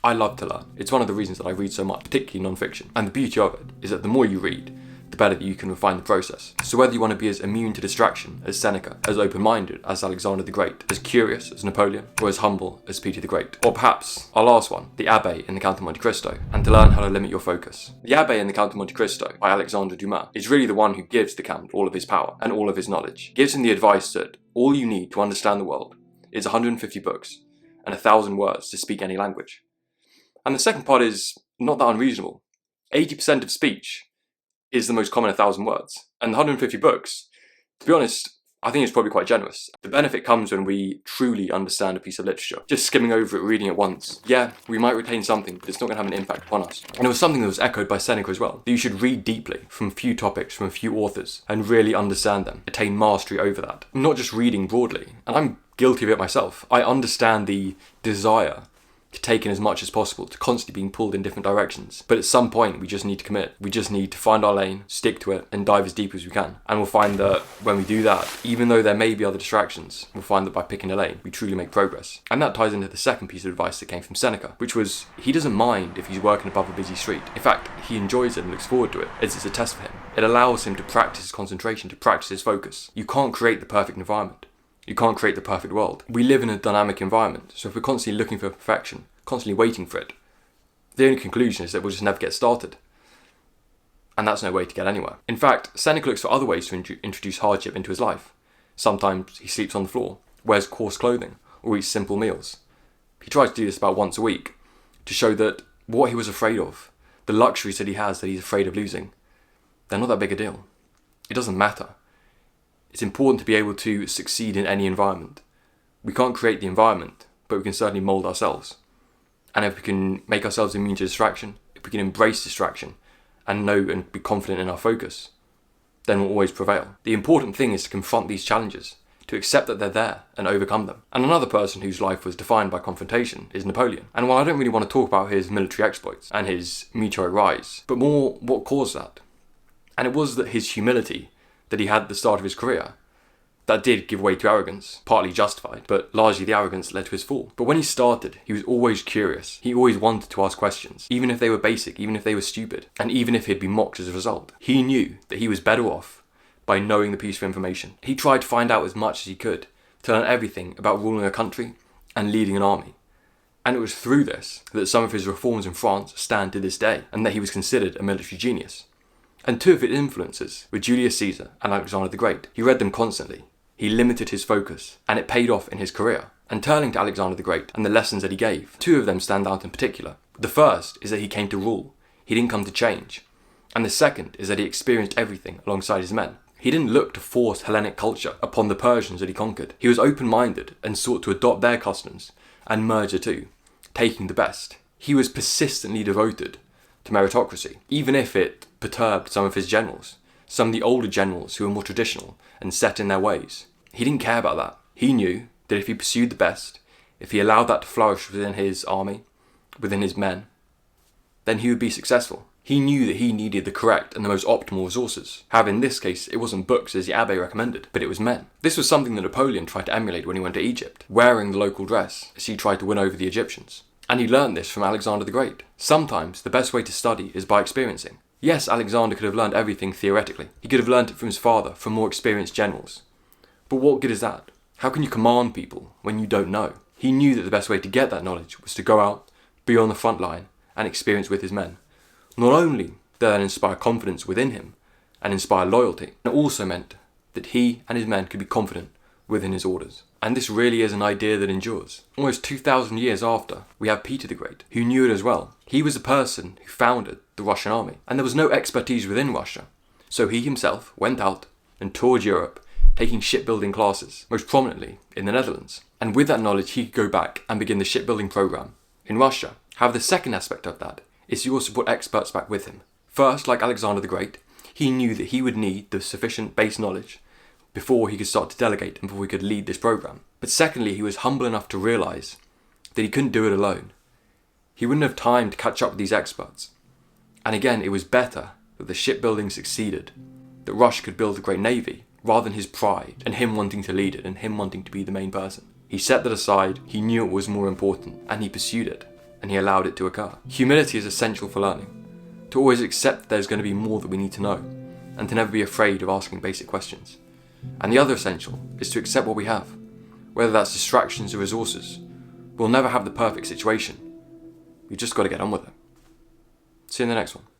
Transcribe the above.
I love to learn. It's one of the reasons that I read so much, particularly non-fiction. And the beauty of it is that the more you read, the better that you can refine the process. So whether you want to be as immune to distraction as Seneca, as open-minded as Alexander the Great, as curious as Napoleon, or as humble as Peter the Great, or perhaps our last one, the Abbé in the Count of Monte Cristo, and to learn how to limit your focus. The Abbé in the Count of Monte Cristo by Alexandre Dumas is really the one who gives the Count all of his power and all of his knowledge. He gives him the advice that all you need to understand the world is 150 books and 1,000 words to speak any language. And the second part is not that unreasonable. 80% of speech is the most common 1,000 words. And 150 books, to be honest, I think it's probably quite generous. The benefit comes when we truly understand a piece of literature. Just skimming over it, reading it once. Yeah, we might retain something, but it's not going to have an impact upon us. And it was something that was echoed by Seneca as well. That you should read deeply from a few topics, from a few authors, and really understand them. Attain mastery over that. Not just reading broadly. And I'm guilty of it myself. I understand the desire to take in as much as possible, to constantly being pulled in different directions. But at some point, we just need to commit. We just need to find our lane, stick to it, and dive as deep as we can. And we'll find that when we do that, even though there may be other distractions, we'll find that by picking a lane, we truly make progress. And that ties into the second piece of advice that came from Seneca, which was, he doesn't mind if he's working above a busy street. In fact, he enjoys it and looks forward to it, as it's a test for him. It allows him to practice his concentration, to practice his focus. You can't create the perfect environment. You can't create the perfect world. We live in a dynamic environment, so if we're constantly looking for perfection, constantly waiting for it, the only conclusion is that we'll just never get started. And that's no way to get anywhere. In fact, Seneca looks for other ways to introduce hardship into his life. Sometimes he sleeps on the floor, wears coarse clothing, or eats simple meals. He tries to do this about once a week, to show that what he was afraid of, the luxuries that he has that he's afraid of losing, they're not that big a deal. It doesn't matter. It's important to be able to succeed in any environment. We can't create the environment, but we can certainly mould ourselves. And if we can make ourselves immune to distraction, if we can embrace distraction and know and be confident in our focus, then we'll always prevail. The important thing is to confront these challenges, to accept that they're there and overcome them. And another person whose life was defined by confrontation is Napoleon. And while I don't really want to talk about his military exploits and his meteoric rise, but more what caused that. And it was that his humility that he had at the start of his career, that did give way to arrogance, partly justified, but largely the arrogance led to his fall. But when he started, he was always curious. He always wanted to ask questions, even if they were basic, even if they were stupid, and even if he'd be mocked as a result. He knew that he was better off by knowing the piece of information. He tried to find out as much as he could, to learn everything about ruling a country and leading an army. And it was through this that some of his reforms in France stand to this day, and that he was considered a military genius. And two of his influences were Julius Caesar and Alexander the Great. He read them constantly. He limited his focus, and it paid off in his career. And turning to Alexander the Great and the lessons that he gave, two of them stand out in particular. The first is that he came to rule. He didn't come to change. And the second is that he experienced everything alongside his men. He didn't look to force Hellenic culture upon the Persians that he conquered. He was open-minded and sought to adopt their customs and merge the two, taking the best. He was persistently devoted to meritocracy, even if it perturbed some of his generals, some of the older generals who were more traditional and set in their ways. He didn't care about that. He knew that if he pursued the best, if he allowed that to flourish within his army, within his men, then he would be successful. He knew that he needed the correct and the most optimal resources. However, in this case, it wasn't books as the Abbé recommended, but it was men. This was something that Napoleon tried to emulate when he went to Egypt, wearing the local dress as he tried to win over the Egyptians. And he learned this from Alexander the Great. Sometimes the best way to study is by experiencing. Yes, Alexander could have learned everything theoretically. He could have learned it from his father, from more experienced generals. But what good is that? How can you command people when you don't know? He knew that the best way to get that knowledge was to go out, be on the front line, and experience with his men. Not only did that inspire confidence within him and inspire loyalty, it also meant that he and his men could be confident within his orders. And this really is an idea that endures. Almost 2,000 years after, we have Peter the Great, who knew it as well. He was the person who founded the Russian army, and there was no expertise within Russia. So he himself went out and toured Europe, taking shipbuilding classes, most prominently in the Netherlands. And with that knowledge, he could go back and begin the shipbuilding program in Russia. However, the second aspect of that is he also brought experts back with him. First, like Alexander the Great, he knew that he would need the sufficient base knowledge before he could start to delegate and before he could lead this program. But secondly, he was humble enough to realise that he couldn't do it alone. He wouldn't have time to catch up with these experts. And again, it was better that the shipbuilding succeeded, that Russia could build a great navy, rather than his pride and him wanting to lead it and him wanting to be the main person. He set that aside, he knew it was more important, and he pursued it. and he allowed it to occur. Humility is essential for learning. To always accept that there's going to be more that we need to know, and to never be afraid of asking basic questions. And the other essential is to accept what we have, whether that's distractions or resources. We'll never have the perfect situation. We've just got to get on with it. See you in the next one.